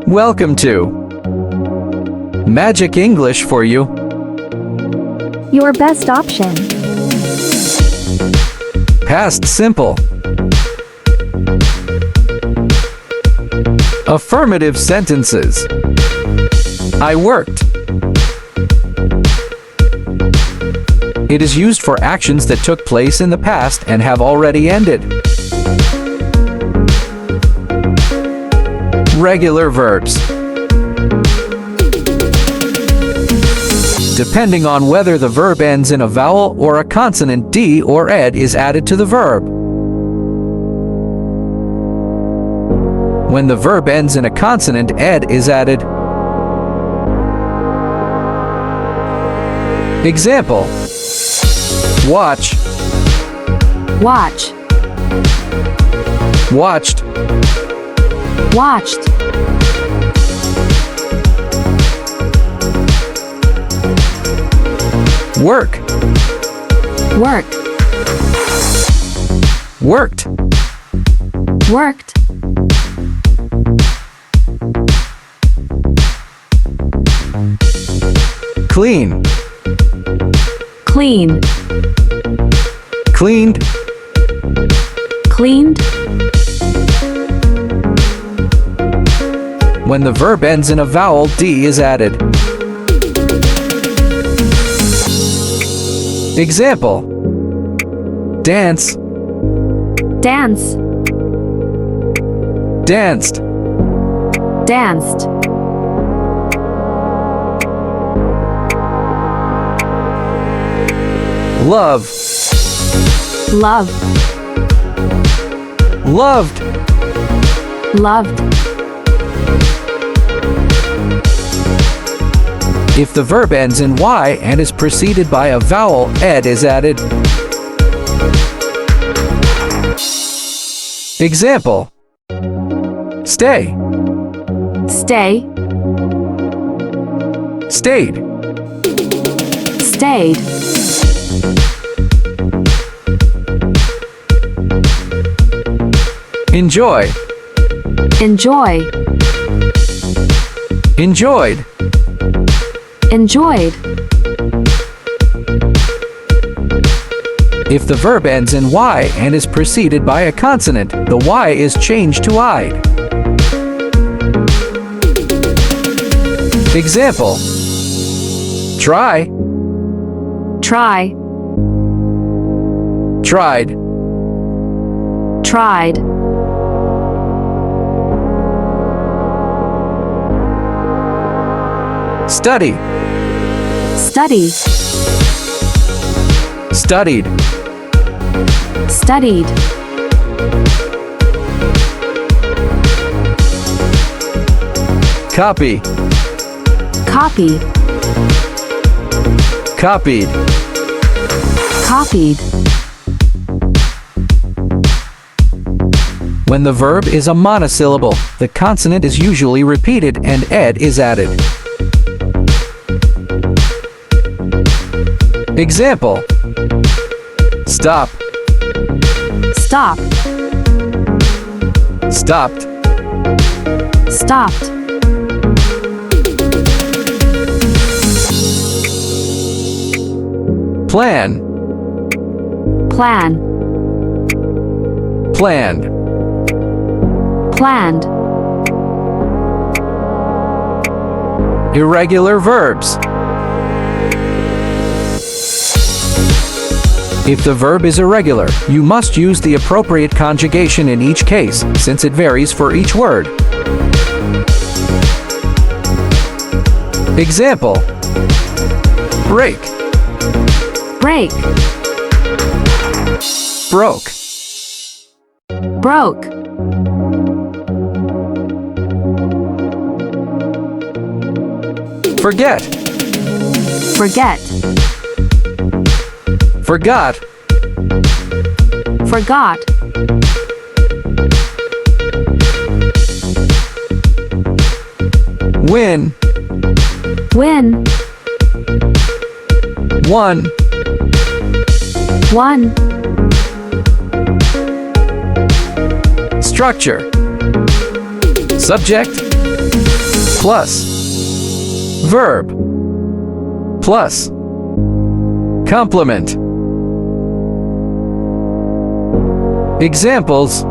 Welcome to Magic English for you. Your best option. Past simple. Affirmative sentences. I worked. It is used for actions that took place in the past and have already ended. Regular verbs. Depending on whether the verb ends in a vowel or a consonant, D or ed is added to the verb. When the verb ends in a consonant, ed is added. Example: watch, Watch. watched, Watched. work, Work. worked, Worked. clean, Clean. cleaned, Cleaned. When the verb ends in a vowel, D is added. Example: dance, Dance. danced, Danced. love, Love. loved, Loved. If the verb ends in Y and is preceded by a vowel, ed is added. Example: stay, Stay. stayed, Stayed. enjoy, Enjoy. enjoyed, Enjoyed. If the verb ends in Y and is preceded by a consonant, the Y is changed to I'd. Example: try, Try. tried, Tried. study, Study. studied, Studied. copy, Copy. copied, Copied. When the verb is a monosyllable, the consonant is usually repeated and ed is added. Example: stop, Stop. stopped, Stopped. plan, Plan. planned, Planned. irregular verbs. If the verb is irregular, you must use the appropriate conjugation in each case, since it varies for each word. Example: break, Break. broke, Broke. forget, Forget. forgot, Forgot. win, Win. won, One. Structure. Subject, plus verb plus complement. Examples: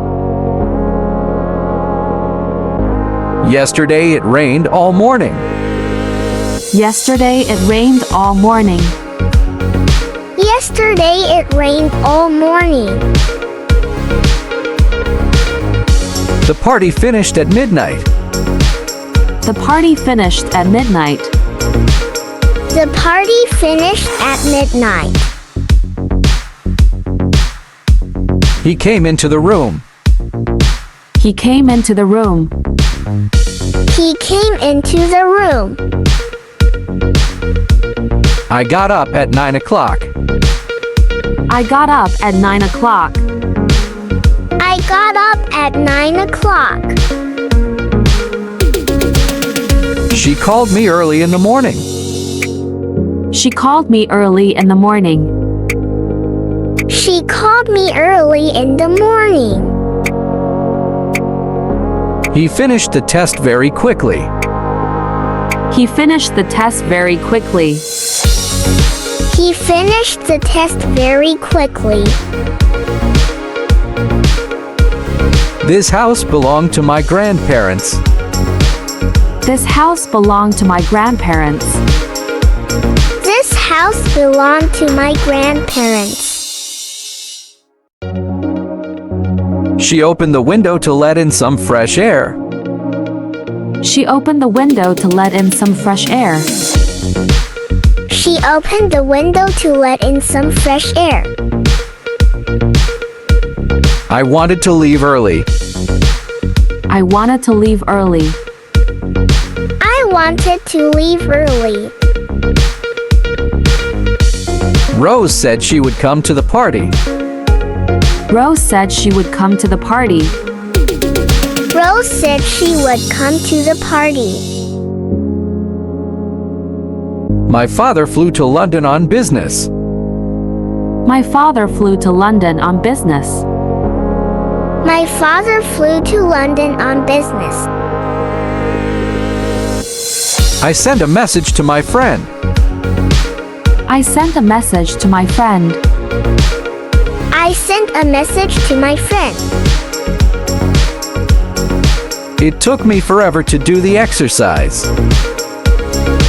yesterday it rained all morning. Yesterday it rained all morning. Yesterday it rained all morning. The party finished at midnight. The party finished at midnight. The party finished at midnight. He came into the room. He came into the room. He came into the room. I got up at 9 o'clock. I got up at 9 o'clock. I got up at 9 o'clock. She called me early in the morning. She called me early in the morning. She called me early in the morning. He finished the test very quickly. He finished the test very quickly. He finished the test very quickly. This house belonged to my grandparents. This house belonged to my grandparents. This house belonged to my grandparents. She opened the window to let in some fresh air. She opened the window to let in some fresh air. She opened the window to let in some fresh air. I wanted to leave early. I wanted to leave early. I wanted to leave early. Rose said she would come to the party. Rose said she would come to the party. Rose said she would come to the party. My father flew to London on business. My father flew to London on business. My father flew to London on business. I sent a message to my friend. I sent a message to my friend. I sent a message to my friend. It took me forever to do the exercise.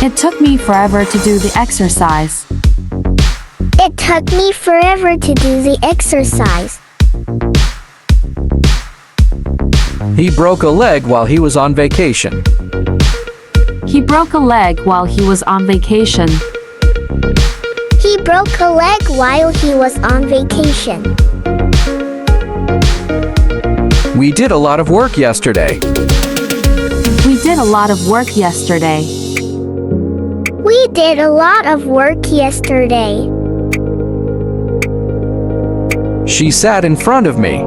It took me forever to do the exercise. It took me forever to do the exercise. He broke a leg while he was on vacation. He broke a leg while he was on vacation. He broke a leg while he was on vacation. We did a lot of work yesterday. We did a lot of work yesterday. We did a lot of work yesterday. She sat in front of me.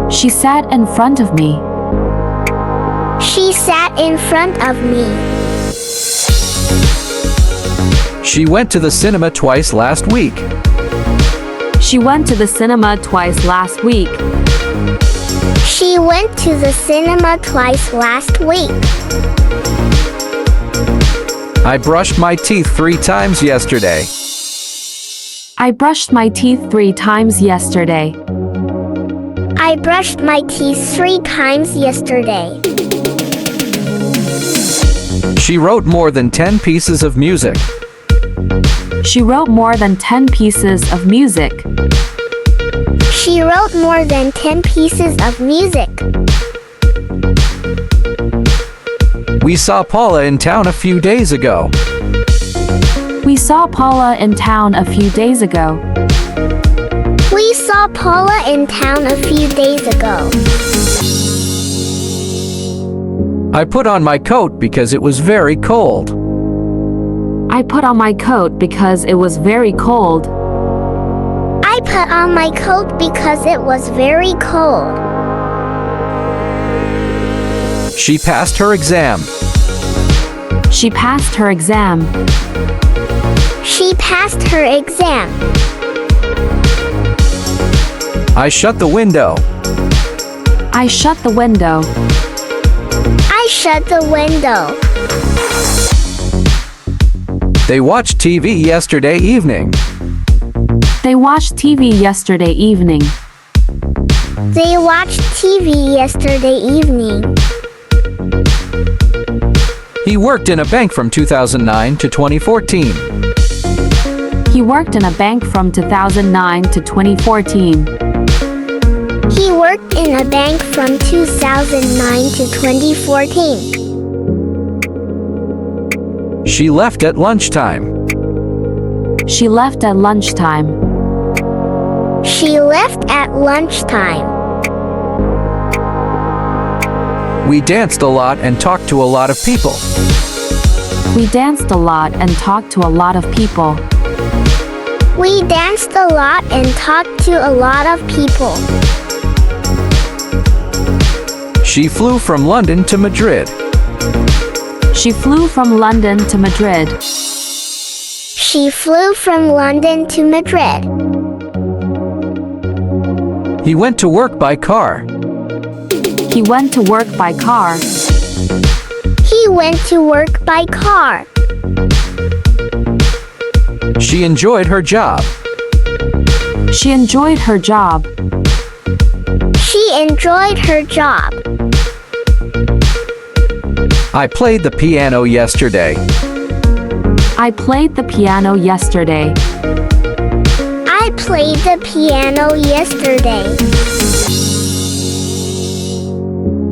She sat in front of me. She sat in front of me. She went to the cinema twice last week. She went to the cinema twice last week. She went to the cinema twice last week. I brushed my teeth 3 times yesterday. I brushed my teeth 3 times yesterday. I brushed my teeth 3 times yesterday. She wrote more than 10 pieces of music. She wrote more than 10 pieces of music. She wrote more than 10 pieces of music. We saw Paula in town a few days ago. We saw Paula in town a few days ago. We saw Paula in town a few days ago. I put on my coat because it was very cold. I put on my coat because it was very cold. I put on my coat because it was very cold. She passed her exam. She passed her exam. She passed her exam. I shut the window. I shut the window. I shut the window. They watched TV yesterday evening. They watched TV yesterday evening. They watched TV yesterday evening. He worked in a bank from 2009 to 2014. He worked in a bank from 2009 to 2014. He worked in a bank from 2009 to 2014. She left at lunchtime. She left at lunchtime. She left at lunchtime. We danced a lot and talked to a lot of people. We danced a lot and talked to a lot of people. We danced a lot and talked to a lot of people. She flew from London to Madrid. She flew from London to Madrid. She flew from London to Madrid. He went to work by car. He went to work by car. He went to work by car. She enjoyed her job. She enjoyed her job. She enjoyed her job. I played the piano yesterday. I played the piano yesterday. I played the piano yesterday.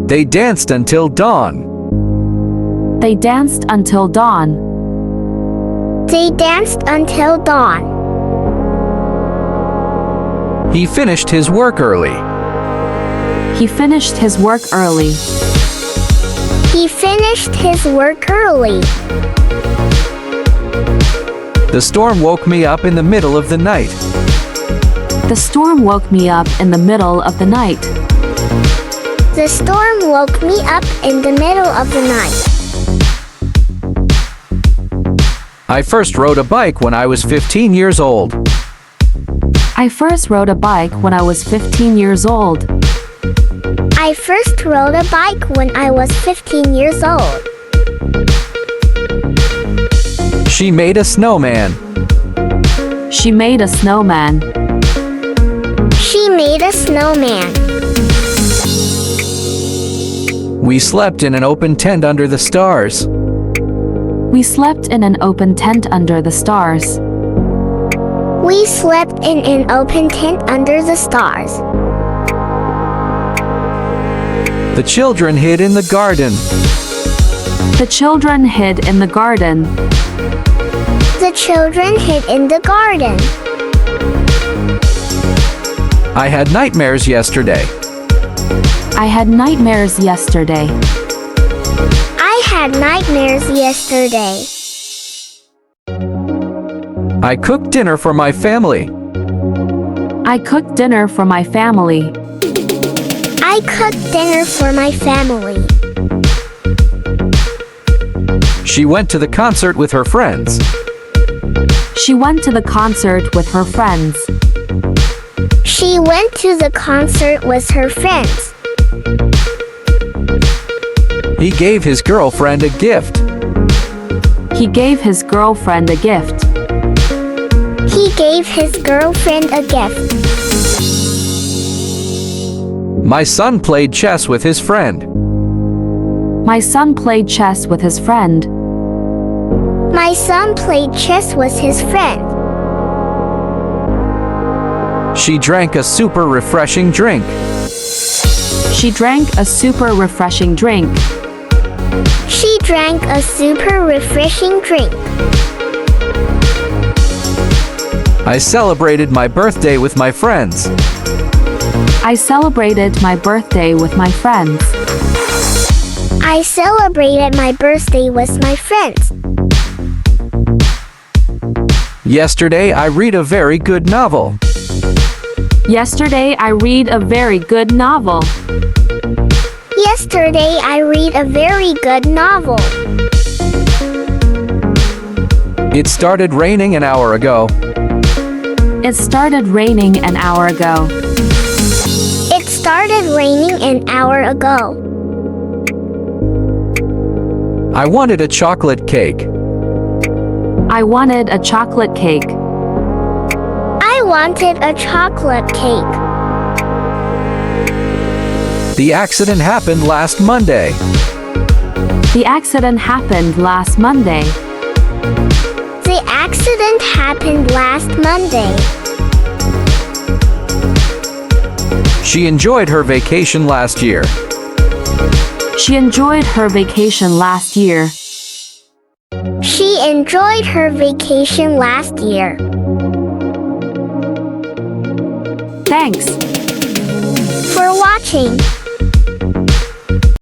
They danced until dawn. They danced until dawn. They danced until dawn. He finished his work early. He finished his work early. He finished his work early. The storm woke me up in the middle of the night. The storm woke me up in the middle of the night. The storm woke me up in the middle of the night. I first rode a bike when I was 15 years old. I first rode a bike when I was 15 years old. I first rode a bike when I was 15 years old. She made a snowman. She made a snowman. She made a snowman. We slept in an open tent under the stars. We slept in an open tent under the stars. We slept in an open tent under the stars. The children hid in the garden. The children hid in the garden. The children hid in the garden. I had nightmares yesterday. I had nightmares yesterday. I had nightmares yesterday. I cooked dinner for my family. I cooked dinner for my family. I cooked dinner for my family. She went to the concert with her friends. She went to the concert with her friends. She went to the concert with her friends. He gave his girlfriend a gift. He gave his girlfriend a gift. He gave his girlfriend a gift. My son played chess with his friend. My son played chess with his friend. My son played chess with his friend. She drank a super refreshing drink. She drank a super refreshing drink. She drank a super refreshing drink. I celebrated my birthday with my friends. I celebrated my birthday with my friends. I celebrated my birthday with my friends. Yesterday I read a very good novel. Yesterday I read a very good novel. Yesterday I read a very good novel. It started raining an hour ago. It started raining an hour ago. It started raining an hour ago. I wanted a chocolate cake. I wanted a chocolate cake. I wanted a chocolate cake. The accident happened last Monday. The accident happened last Monday. The accident happened last Monday. She enjoyed her vacation last year. She enjoyed her vacation last year. She enjoyed her vacation last year. Thanks For watching.